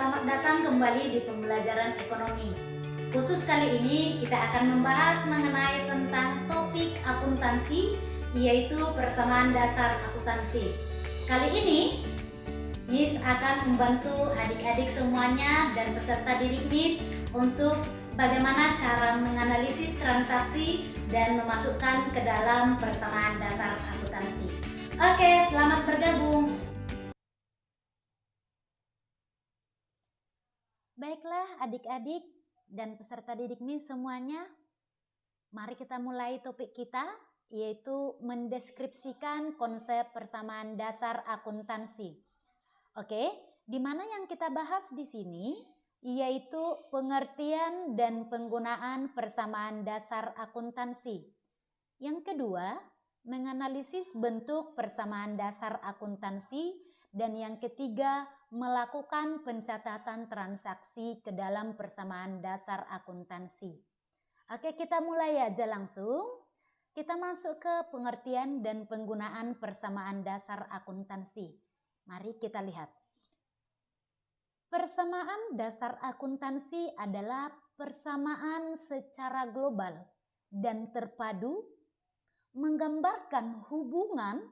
selamat datang kembali di pembelajaran ekonomi. Khusus kali ini kita akan membahas mengenai tentang topik akuntansi, yaitu persamaan dasar akuntansi. Kali ini Miss akan membantu adik-adik semuanya dan peserta didik Miss untuk bagaimana cara menganalisis transaksi dan memasukkan ke dalam persamaan dasar akuntansi. Oke, selamat bergabung. Baiklah adik-adik dan peserta didik Miss semuanya, mari kita mulai topik kita, yaitu mendeskripsikan konsep persamaan dasar akuntansi. Oke, di mana yang kita bahas di sini yaitu pengertian dan penggunaan persamaan dasar akuntansi. Yang kedua, menganalisis bentuk persamaan dasar akuntansi. Dan yang ketiga, melakukan pencatatan transaksi ke dalam persamaan dasar akuntansi. Oke, kita mulai aja langsung. Kita masuk ke pengertian dan penggunaan persamaan dasar akuntansi. Mari kita lihat. Persamaan dasar akuntansi adalah persamaan secara global dan terpadu, menggambarkan hubungan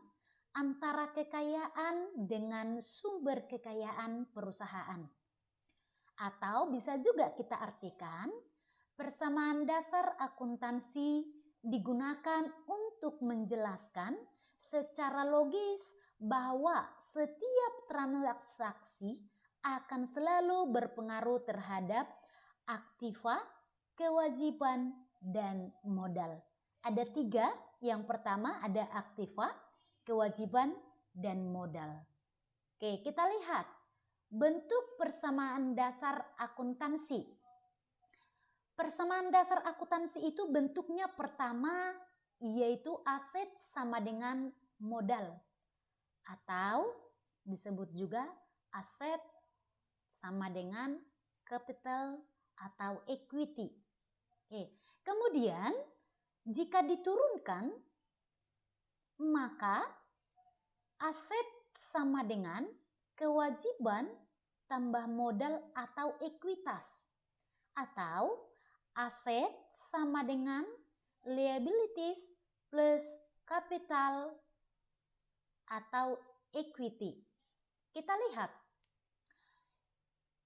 antara kekayaan dengan sumber kekayaan perusahaan. Atau bisa juga kita artikan, persamaan dasar akuntansi digunakan untuk menjelaskan secara logis bahwa setiap transaksi akan selalu berpengaruh terhadap aktiva, kewajiban, dan modal. Ada 3, yang pertama ada aktiva, kewajiban, dan modal. Oke, kita lihat bentuk persamaan dasar akuntansi. Persamaan dasar akuntansi itu bentuknya pertama yaitu aset sama dengan modal, atau disebut juga aset sama dengan capital atau equity. Oke, kemudian jika diturunkan, maka aset sama dengan kewajiban tambah modal atau ekuitas, atau aset sama dengan liabilities plus capital atau equity. Kita lihat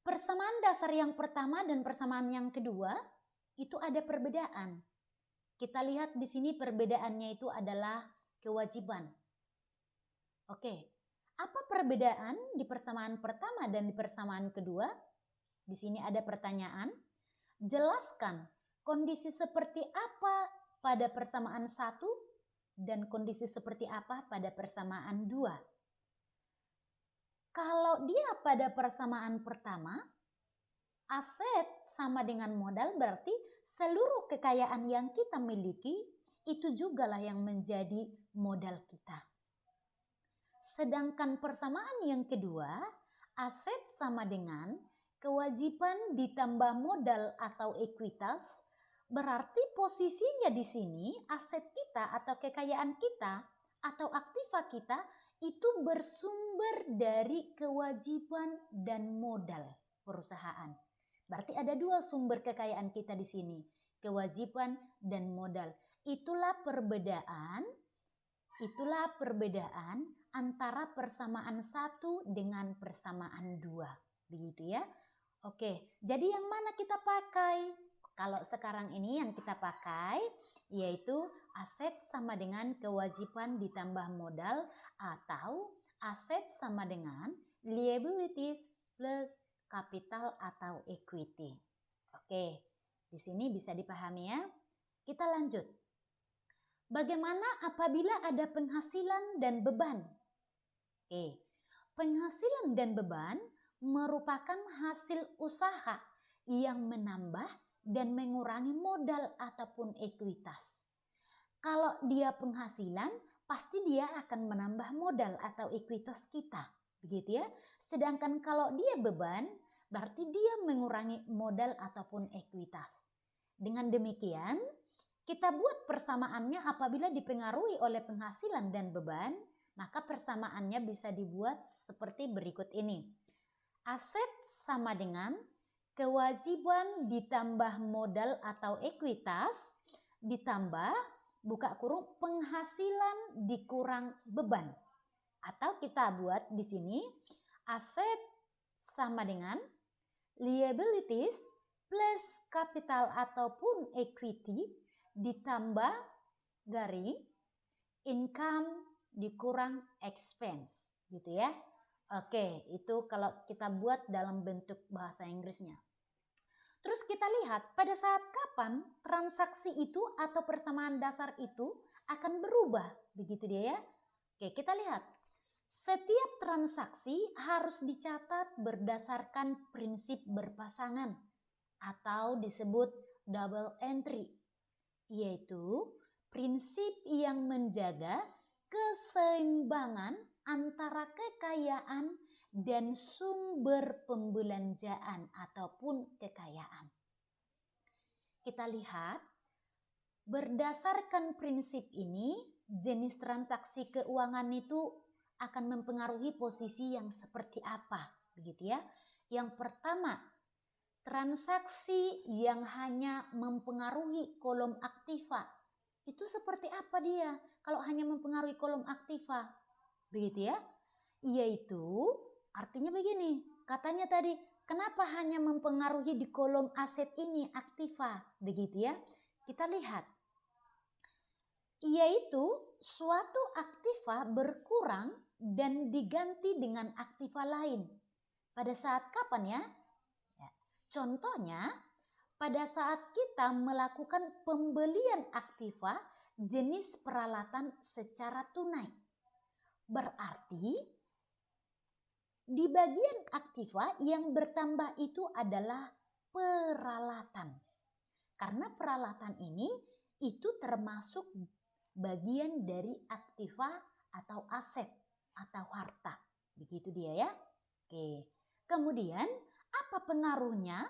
persamaan dasar yang pertama dan persamaan yang kedua itu ada perbedaan. Kita lihat di sini perbedaannya itu adalah kewajiban. Oke, apa perbedaan di persamaan pertama dan di persamaan kedua? Di sini ada pertanyaan. Jelaskan kondisi seperti apa pada persamaan 1 dan kondisi seperti apa pada persamaan 2. Kalau dia pada persamaan pertama, aset sama dengan modal, berarti seluruh kekayaan yang kita miliki itu jugalah yang menjadi modal kita. Sedangkan persamaan yang kedua, aset sama dengan kewajiban ditambah modal atau ekuitas, berarti posisinya di sini aset kita atau kekayaan kita atau aktiva kita itu bersumber dari kewajiban dan modal perusahaan. Berarti ada 2 sumber kekayaan kita di sini, kewajiban dan modal. Itulah perbedaan antara persamaan 1 dengan persamaan 2. Begitu ya. Oke, jadi yang mana kita pakai? Kalau sekarang ini yang kita pakai yaitu aset sama dengan kewajiban ditambah modal, atau aset sama dengan liabilities plus capital atau equity. Oke, di sini bisa dipahami ya. Kita lanjut. Bagaimana apabila ada penghasilan dan beban? Oke, penghasilan dan beban merupakan hasil usaha yang menambah dan mengurangi modal ataupun ekuitas. Kalau dia penghasilan, pasti dia akan menambah modal atau ekuitas kita. Begitu ya. Sedangkan kalau dia beban, berarti dia mengurangi modal ataupun ekuitas. Dengan demikian, kita buat persamaannya apabila dipengaruhi oleh penghasilan dan beban, maka persamaannya bisa dibuat seperti berikut ini. Aset sama dengan kewajiban ditambah modal atau ekuitas ditambah buka kurung penghasilan dikurang beban. Atau kita buat di sini aset sama dengan liabilities plus capital ataupun equity ditambah garing income dikurang expense gitu ya. Oke, itu kalau kita buat dalam bentuk bahasa Inggrisnya. Terus kita lihat pada saat kapan transaksi itu atau persamaan dasar itu akan berubah, begitu dia ya. Oke, kita lihat. Setiap transaksi harus dicatat berdasarkan prinsip berpasangan atau disebut double entry, yaitu prinsip yang menjaga keseimbangan antara kekayaan dan sumber pembelanjaan ataupun kekayaan. Kita lihat, berdasarkan prinsip ini, jenis transaksi keuangan itu akan mempengaruhi posisi yang seperti apa, begitu ya. Yang pertama, transaksi yang hanya mempengaruhi kolom aktiva. Itu seperti apa dia kalau hanya mempengaruhi kolom aktiva? Begitu ya. Yaitu artinya begini, katanya tadi kenapa hanya mempengaruhi di kolom aset ini aktiva? Begitu ya. Kita lihat. Yaitu suatu aktiva berkurang dan diganti dengan aktiva lain. Pada saat kapan ya? Contohnya, pada saat kita melakukan pembelian aktiva jenis peralatan secara tunai. Berarti di bagian aktiva yang bertambah itu adalah peralatan. Karena peralatan ini itu termasuk bagian dari aktiva atau aset atau harta. Begitu dia ya. Oke. Kemudian apa pengaruhnya?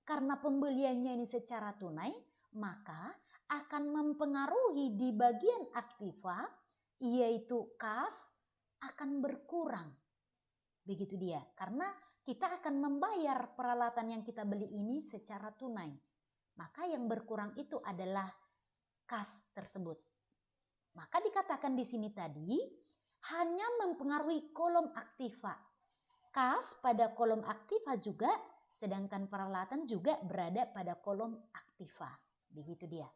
Karena pembeliannya ini secara tunai, maka akan mempengaruhi di bagian aktiva, yaitu kas, akan berkurang. Begitu dia, karena kita akan membayar peralatan yang kita beli ini secara tunai. Maka yang berkurang itu adalah kas tersebut. Maka dikatakan di sini tadi, hanya mempengaruhi kolom aktiva. Kas pada kolom aktiva juga, sedangkan peralatan juga berada pada kolom aktiva. Begitu dia.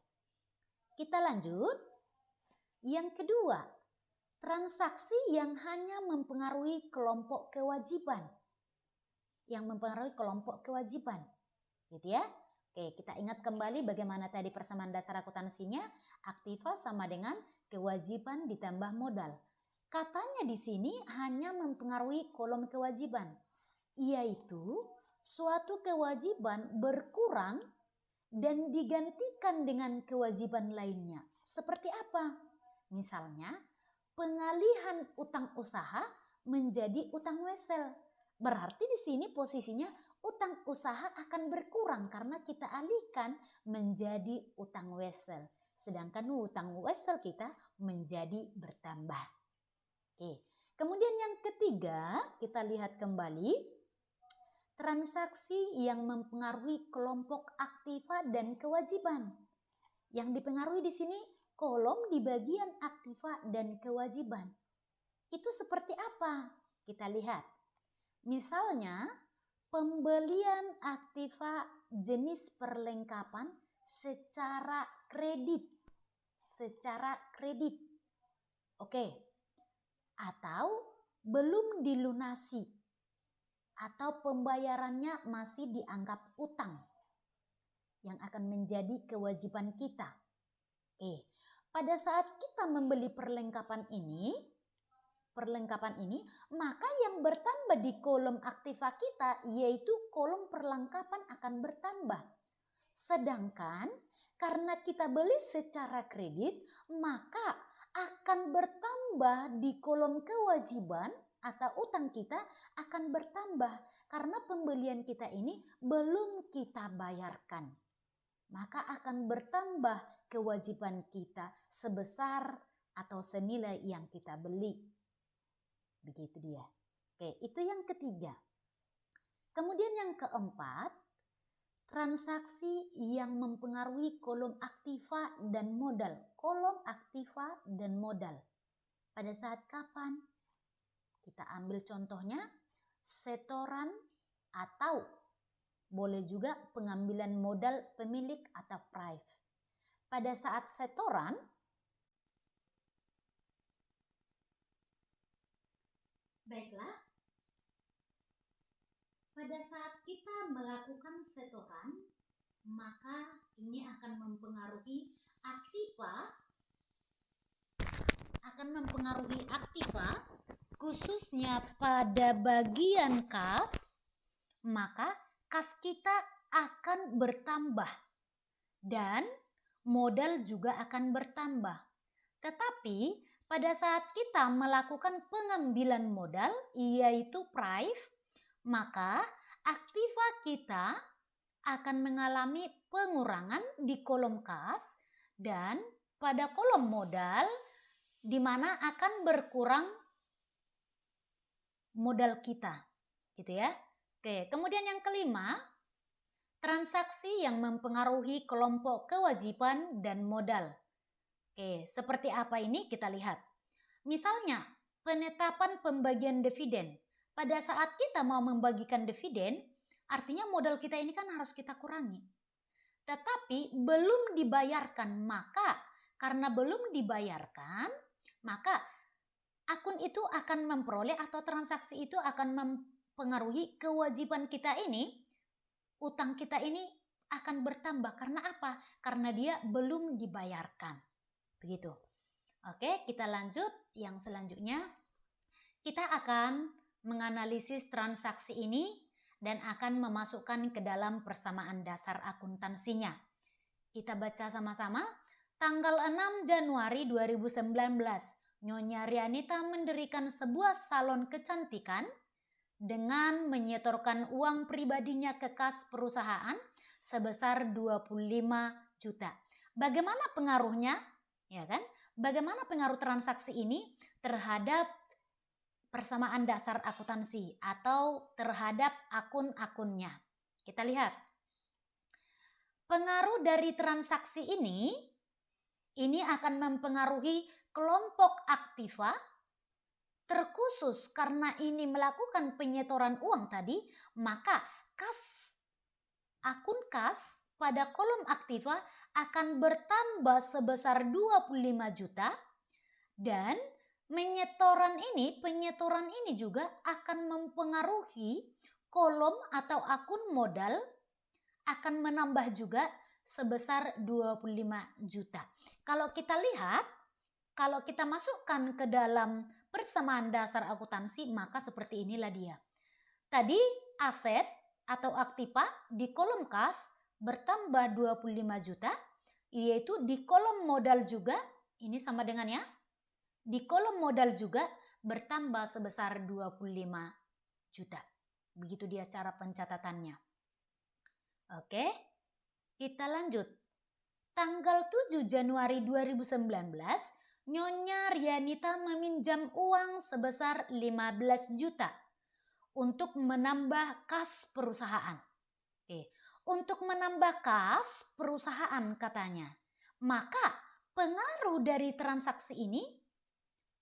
Kita lanjut. Yang kedua, transaksi yang hanya mempengaruhi kelompok kewajiban. Yang mempengaruhi kelompok kewajiban. Gitu ya. Oke, kita ingat kembali bagaimana tadi persamaan dasar akuntansinya. Aktiva sama dengan kewajiban ditambah modal. Katanya di sini hanya mempengaruhi kolom kewajiban. Yaitu suatu kewajiban berkurang dan digantikan dengan kewajiban lainnya. Seperti apa? Misalnya, pengalihan utang usaha menjadi utang wesel. Berarti di sini posisinya utang usaha akan berkurang karena kita alihkan menjadi utang wesel. Sedangkan utang wesel kita menjadi bertambah. Oke. Kemudian yang ketiga, kita lihat kembali transaksi yang mempengaruhi kelompok aktiva dan kewajiban. Yang dipengaruhi di sini kolom di bagian aktiva dan kewajiban. Itu seperti apa? Kita lihat. Misalnya, pembelian aktiva jenis perlengkapan secara kredit. Oke. Atau belum dilunasi. Atau pembayarannya masih dianggap utang. Yang akan menjadi kewajiban kita. Pada saat kita membeli perlengkapan ini, maka yang bertambah di kolom aktiva kita yaitu kolom perlengkapan akan bertambah. Sedangkan karena kita beli secara kredit, maka akan bertambah di kolom kewajiban atau utang kita akan bertambah karena pembelian kita ini belum kita bayarkan. Maka akan bertambah kewajiban kita sebesar atau senilai yang kita beli. Begitu dia. Oke, itu yang ketiga. Kemudian yang keempat, transaksi yang mempengaruhi kolom aktiva dan modal. Kolom aktiva dan modal. Pada saat kapan? Kita ambil contohnya setoran atau boleh juga pengambilan modal pemilik atau prive. Pada saat setoran, baiklah, pada saat kita melakukan setoran, maka ini akan mempengaruhi aktiva, khususnya pada bagian kas, maka kas kita akan bertambah dan modal juga akan bertambah. Tetapi pada saat kita melakukan pengambilan modal, yaitu prive, maka aktiva kita akan mengalami pengurangan di kolom kas dan pada kolom modal di mana akan berkurang modal kita, gitu ya. Oke, kemudian yang kelima, transaksi yang mempengaruhi kelompok kewajiban dan modal. Oke, seperti apa ini kita lihat. Misalnya, penetapan pembagian dividen. Pada saat kita mau membagikan dividen, artinya modal kita ini kan harus kita kurangi. Tetapi belum dibayarkan, maka karena belum dibayarkan, maka akun itu akan memperoleh atau transaksi itu akan mempengaruhi kewajiban kita ini, utang kita ini akan bertambah. Karena apa? Karena dia belum dibayarkan. Begitu. Oke, kita lanjut yang selanjutnya. Kita akan menganalisis transaksi ini dan akan memasukkan ke dalam persamaan dasar akuntansinya. Kita baca sama-sama. Tanggal 6 Januari 2019, Nyonya Rianita mendirikan sebuah salon kecantikan dengan menyetorkan uang pribadinya ke kas perusahaan sebesar 25 juta. Bagaimana pengaruhnya? Ya kan? Bagaimana pengaruh transaksi ini terhadap persamaan dasar akuntansi atau terhadap akun-akunnya? Kita lihat. Pengaruh dari transaksi ini akan mempengaruhi kelompok aktiva, terkhusus karena ini melakukan penyetoran uang tadi, maka akun kas pada kolom aktiva akan bertambah sebesar 25 juta dan penyetoran ini juga akan mempengaruhi kolom atau akun modal akan menambah juga sebesar 25 juta. Kalau kita lihat, kalau kita masukkan ke dalam persamaan dasar akuntansi, maka seperti inilah dia. Tadi aset atau aktiva di kolom kas bertambah 25 juta, yaitu di kolom modal juga, ini sama dengan ya, di kolom modal juga bertambah sebesar 25 juta. Begitu dia cara pencatatannya. Oke, kita lanjut. Tanggal 7 Januari 2019, Nyonya Rianita meminjam uang sebesar 15 juta untuk menambah kas perusahaan. Oke, untuk menambah kas perusahaan katanya. Maka pengaruh dari transaksi ini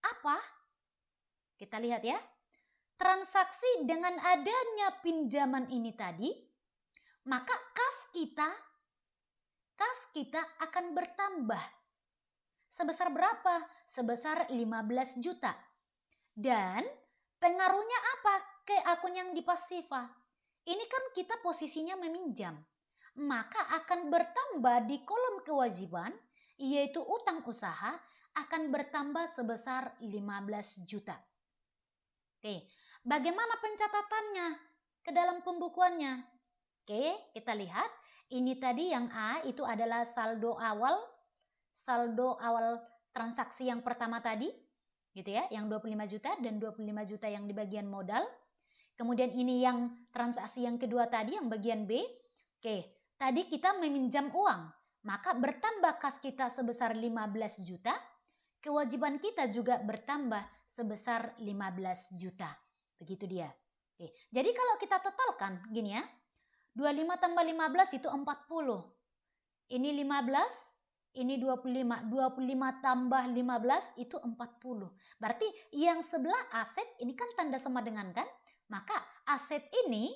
apa? Kita lihat ya. Transaksi dengan adanya pinjaman ini tadi, maka kas kita akan bertambah. Sebesar berapa? Sebesar 15 juta. Dan pengaruhnya apa ke akun yang di pasifa? Ini kan kita posisinya meminjam. Maka akan bertambah di kolom kewajiban, yaitu utang usaha, akan bertambah sebesar 15 juta. Oke, bagaimana pencatatannya ke dalam pembukuannya? Oke, kita lihat. Ini tadi yang A itu adalah saldo awal transaksi yang pertama tadi, gitu ya, yang 25 juta dan 25 juta yang di bagian modal. Kemudian ini yang transaksi yang kedua tadi, yang bagian B. Oke, tadi kita meminjam uang, maka bertambah kas kita sebesar 15 juta, kewajiban kita juga bertambah sebesar 15 juta. Begitu dia. Oke, jadi kalau kita totalkan gini ya. 25 tambah 15 itu 40. Ini 15, ini 25. 25 tambah 15 itu 40. Berarti yang sebelah aset ini kan tanda sama dengan kan? Maka aset ini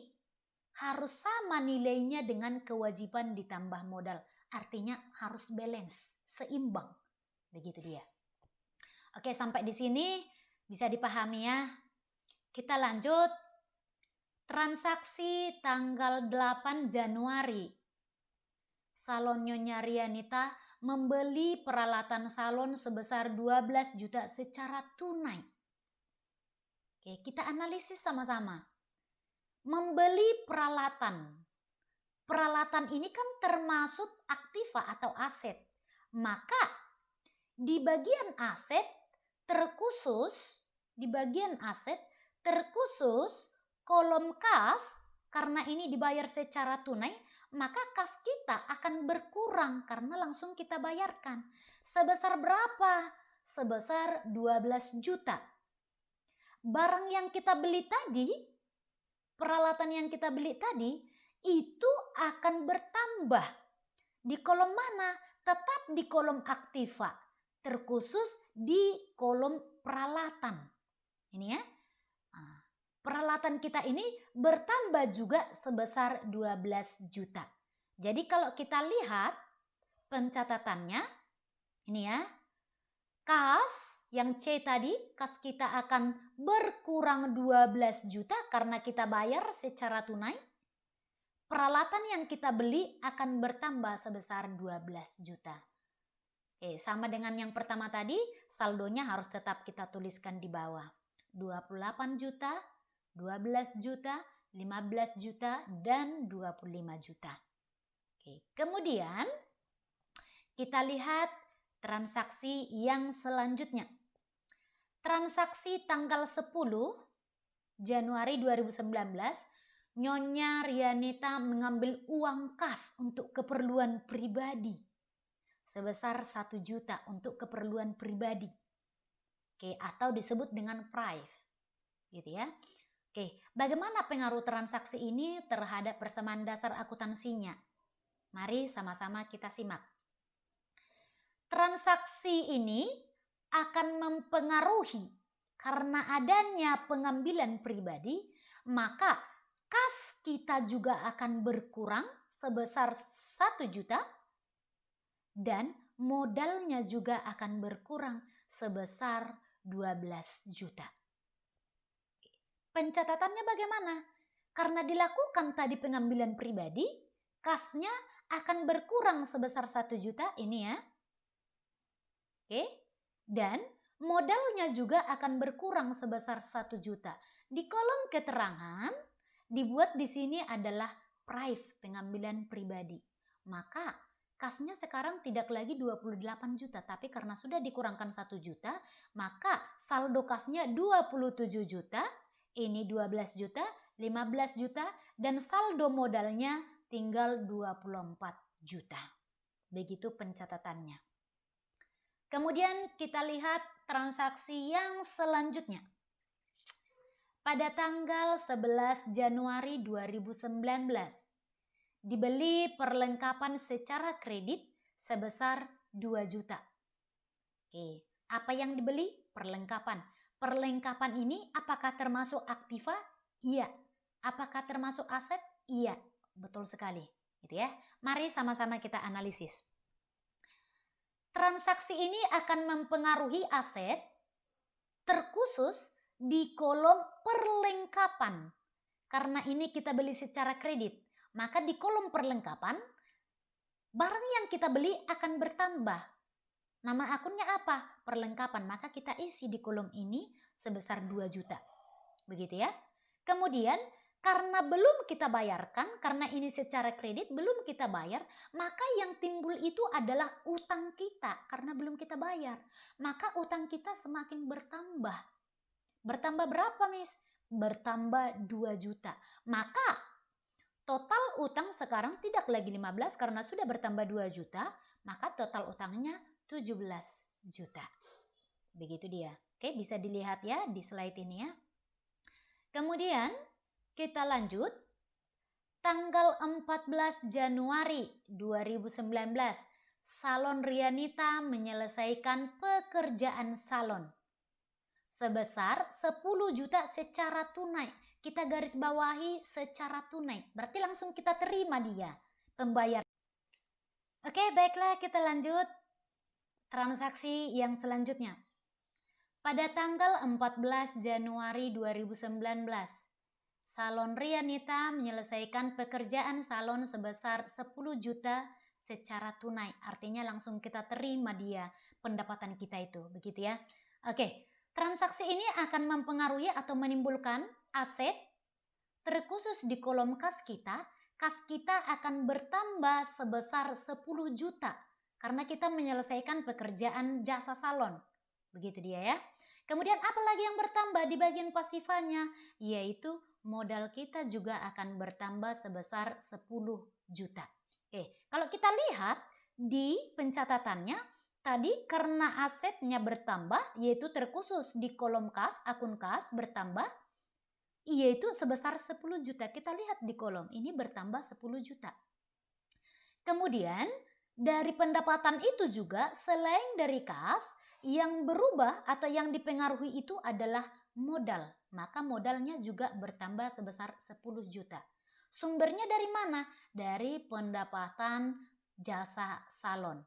harus sama nilainya dengan kewajiban ditambah modal. Artinya harus balance, seimbang. Begitu dia. Oke, sampai di sini bisa dipahami ya. Kita lanjut. Transaksi tanggal 8 Januari. Salon Nyonya Rianita membeli peralatan salon sebesar 12 juta secara tunai. Oke, kita analisis sama-sama. Membeli peralatan. Peralatan ini kan termasuk aktiva atau aset. Maka di bagian aset terkhusus kolom kas, karena ini dibayar secara tunai, maka kas kita akan berkurang karena langsung kita bayarkan. Sebesar berapa? Sebesar 12 juta. Barang yang kita beli tadi, peralatan yang kita beli tadi, itu akan bertambah. Di kolom mana? Tetap di kolom aktiva. Terkhusus di kolom peralatan. Ini ya. Peralatan kita ini bertambah juga sebesar 12 juta. Jadi kalau kita lihat pencatatannya, ini ya, kas yang C tadi, kas kita akan berkurang 12 juta karena kita bayar secara tunai. Peralatan yang kita beli akan bertambah sebesar 12 juta. Oke, sama dengan yang pertama tadi, saldonya harus tetap kita tuliskan di bawah. 28 juta, 12 juta, 15 juta, dan 25 juta. Oke, kemudian kita lihat transaksi yang selanjutnya. Transaksi tanggal 10 Januari 2019, Nyonya Rianita mengambil uang kas untuk keperluan pribadi sebesar 1 juta untuk keperluan pribadi. Oke, atau disebut dengan prive. Gitu ya. Oke, bagaimana pengaruh transaksi ini terhadap persamaan dasar akuntansinya? Mari sama-sama kita simak. Transaksi ini akan mempengaruhi karena adanya pengambilan pribadi, maka kas kita juga akan berkurang sebesar 1 juta dan modalnya juga akan berkurang sebesar 12 juta. Pencatatannya bagaimana? Karena dilakukan tadi pengambilan pribadi, kasnya akan berkurang sebesar 1 juta ini ya. Oke. Dan modalnya juga akan berkurang sebesar 1 juta. Di kolom keterangan dibuat di sini adalah prive, pengambilan pribadi. Maka kasnya sekarang tidak lagi 28 juta, tapi karena sudah dikurangkan 1 juta, maka saldo kasnya 27 juta. Ini 12 juta, 15 juta, dan saldo modalnya tinggal 24 juta. Begitu pencatatannya. Kemudian kita lihat transaksi yang selanjutnya. Pada tanggal 11 Januari 2019, dibeli perlengkapan secara kredit sebesar 2 juta. Oke, apa yang dibeli? Perlengkapan. Perlengkapan ini apakah termasuk aktiva? Iya. Apakah termasuk aset? Iya. Betul sekali. Gitu ya. Mari sama-sama kita analisis. Transaksi ini akan mempengaruhi aset terkhusus di kolom perlengkapan. Karena ini kita beli secara kredit. Maka di kolom perlengkapan, barang yang kita beli akan bertambah. Nama akunnya apa? Perlengkapan. Maka kita isi di kolom ini sebesar 2 juta. Begitu ya. Kemudian karena belum kita bayarkan, karena ini secara kredit belum kita bayar, maka yang timbul itu adalah utang kita karena belum kita bayar. Maka utang kita semakin bertambah. Bertambah berapa, Miss? Bertambah 2 juta. Maka total utang sekarang tidak lagi 15 karena sudah bertambah 2 juta, maka total utangnya 17 juta. Begitu dia. Oke, bisa dilihat ya di slide ini ya. Kemudian Kita lanjut. Tanggal 14 Januari 2019, salon Rianita menyelesaikan pekerjaan salon sebesar 10 juta secara tunai. Kita garis bawahi secara tunai. Berarti langsung kita terima dia pembayaran. Oke, baiklah kita lanjut. Transaksi yang selanjutnya. Pada tanggal 14 Januari 2019, salon Rianita menyelesaikan pekerjaan salon sebesar 10 juta secara tunai. Artinya langsung kita terima dia pendapatan kita itu, begitu ya. Oke, transaksi ini akan mempengaruhi atau menimbulkan aset terkhusus di kolom kas kita. Kas kita akan bertambah sebesar 10 juta karena kita menyelesaikan pekerjaan jasa salon. Begitu dia ya. Kemudian apa lagi yang bertambah di bagian pasifanya? Yaitu modal kita juga akan bertambah sebesar 10 juta. Oke, kalau kita lihat di pencatatannya, tadi karena asetnya bertambah, yaitu terkhusus di kolom kas, akun kas bertambah, yaitu sebesar 10 juta. Kita lihat di kolom, ini bertambah 10 juta. Kemudian, dari pendapatan itu juga, selain dari kas, yang berubah atau yang dipengaruhi itu adalah modal. Maka modalnya juga bertambah sebesar 10 juta. Sumbernya dari mana? Dari pendapatan jasa salon.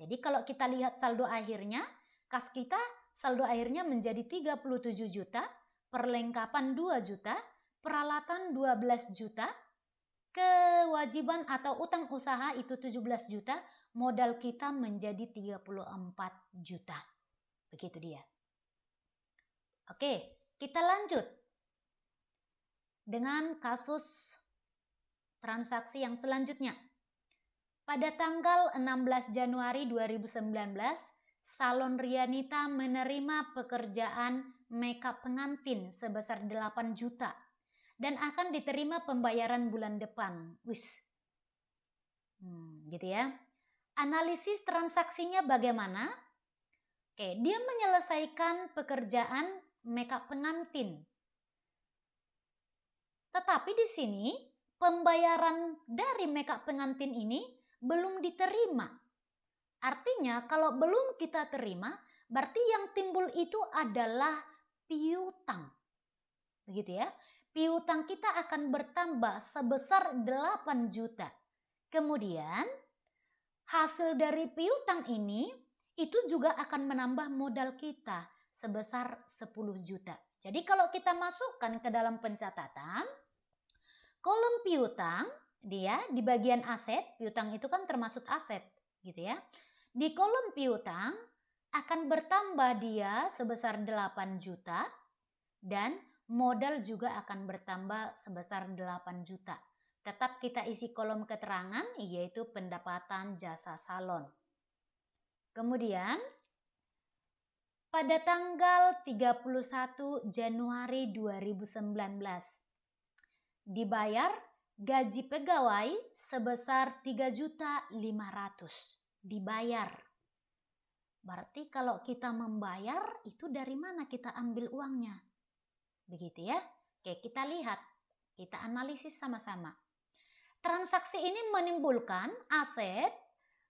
Jadi kalau kita lihat saldo akhirnya, kas kita saldo akhirnya menjadi 37 juta, perlengkapan 2 juta, peralatan 12 juta, kewajiban atau utang usaha itu 17 juta, modal kita menjadi 34 juta. Begitu dia. Oke, kita lanjut dengan kasus transaksi yang selanjutnya. Pada tanggal 16 Januari 2019, salon Rianita menerima pekerjaan makeup pengantin sebesar 8 juta dan akan diterima pembayaran bulan depan. Gitu ya. Analisis transaksinya bagaimana? Oke, dia menyelesaikan pekerjaan makeup pengantin. Tetapi di sini pembayaran dari makeup pengantin ini belum diterima. Artinya kalau belum kita terima, berarti yang timbul itu adalah piutang. Begitu ya. Piutang kita akan bertambah sebesar 8 juta. Kemudian hasil dari piutang ini itu juga akan menambah modal kita sebesar 10 juta. Jadi kalau kita masukkan ke dalam pencatatan, kolom piutang dia di bagian aset, piutang itu kan termasuk aset gitu ya. Di kolom piutang akan bertambah dia sebesar 8 juta dan modal juga akan bertambah sebesar 8 juta. Tetap kita isi kolom keterangan yaitu pendapatan jasa salon. Kemudian pada tanggal 31 Januari 2019 dibayar gaji pegawai sebesar 3.500.000 dibayar. Berarti kalau kita membayar itu dari mana kita ambil uangnya? Begitu ya. Oke, kita lihat, kita analisis sama-sama. Transaksi ini menimbulkan aset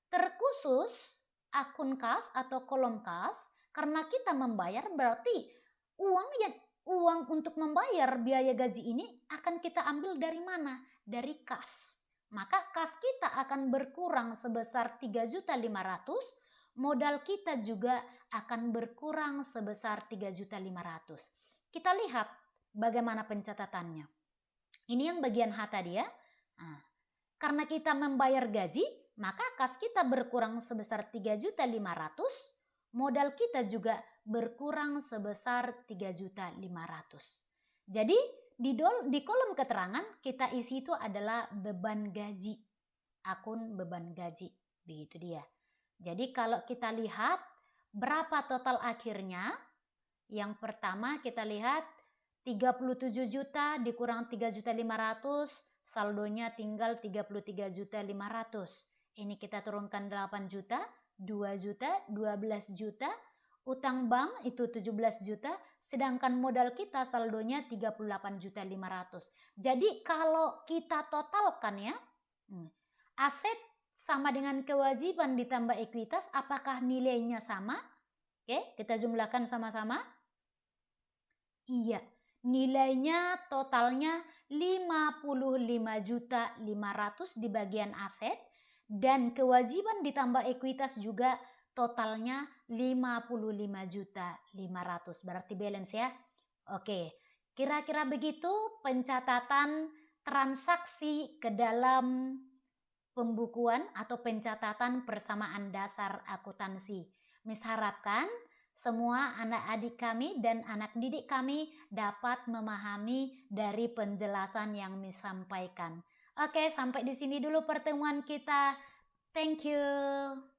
terkhusus akun kas atau kolom kas karena kita membayar, berarti uang untuk membayar biaya gaji ini akan kita ambil dari mana? Dari kas. Maka kas kita akan berkurang sebesar 3.500.000, modal kita juga akan berkurang sebesar 3.500.000. Kita lihat bagaimana pencatatannya. Ini yang bagian H tadi ya. Nah, karena kita membayar gaji, maka kas kita berkurang sebesar 3.500.000, modal kita juga berkurang sebesar 3.500.000. Jadi di kolom keterangan kita isi itu adalah beban gaji, akun beban gaji, begitu dia. Jadi kalau kita lihat berapa total akhirnya, yang pertama kita lihat 37 juta dikurang 3.500.000, saldonya tinggal 33.500.000. Ini kita turunkan 8 juta, 2 juta, 12 juta. Utang bank itu 17 juta, sedangkan modal kita saldonya 38.500.000. Jadi kalau kita totalkan ya, aset sama dengan kewajiban ditambah ekuitas, apakah nilainya sama? Oke, kita jumlahkan sama-sama. Iya, nilainya totalnya 55.500.000 di bagian aset dan kewajiban ditambah ekuitas juga totalnya 55.500.000. Berarti balance ya. Oke, kira-kira begitu pencatatan transaksi ke dalam pembukuan atau pencatatan persamaan dasar akuntansi. Miss harapkan semua anak-adik kami dan anak didik kami dapat memahami dari penjelasan yang Miss sampaikan. Oke, sampai di sini dulu pertemuan kita. Thank you.